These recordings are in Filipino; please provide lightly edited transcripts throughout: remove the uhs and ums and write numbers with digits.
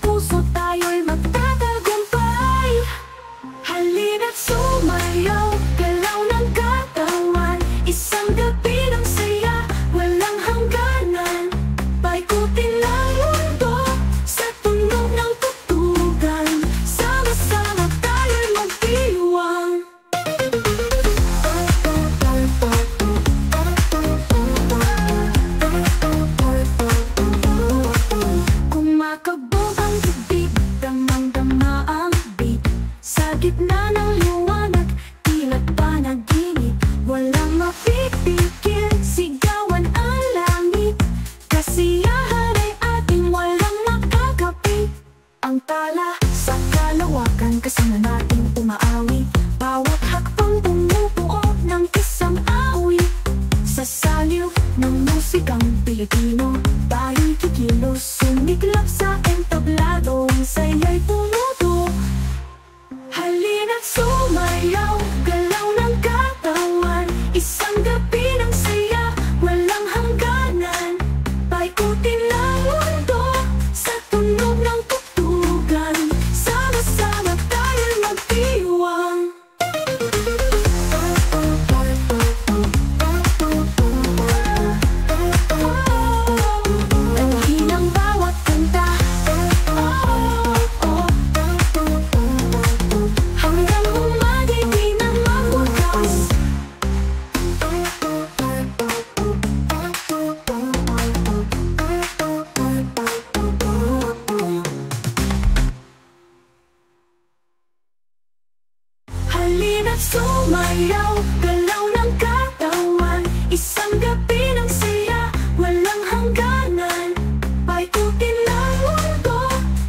puso tayo'y magtatagumpay. Halina't sumayaw, galaw ng katawan, isang gabi ng saya, walang hangganan. Paikutin ang mundo sa tunog ng tugtugan, sama-sama tayo'y magdiwang. Kumakabog ang tubig, damang-dama ang beat, sa gitna ng liwanag, tila panaginip. Walang mapipigil, sigawan ang langit, kasiyahan ay ating walang makakapit. Ang tala sa kalawakan, kasama nating umaawit, bawat hakbang bumubuo ng isang awit. Sa saliw ng musikang Pilipino, tayo'y kikilos, sumiklap sa entablado, ang saya'y pumuto. Halina't sumayaw, galaw ng katawan, isang gabi ng saya, walang hangganan. Paikutin ang mundo sa tunog ng tugtugan, sama-sama tayo'y magdiwang. Anhin ang bawat kanta, hanggang umagi di na magwakas. Halina't sumayaw, galaw ng katawan, isang gabi ng saya, walang hangganan. Paikutin ang mundo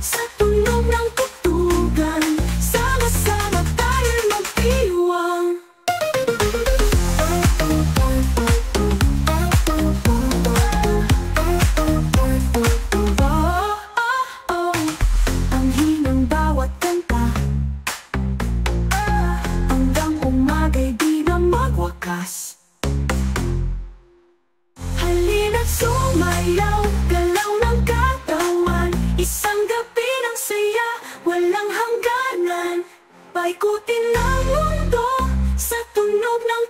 sa tunog ng tugtugan, sama-sama tayo'y magdiwang. Ang hinang bawat kanta, hanggang umagay di na magwakas. Halina't sumayaw, galaw ng katawan, isang gabi ng saya, walang hangganan. Paikutin ang mundo sa tunog ng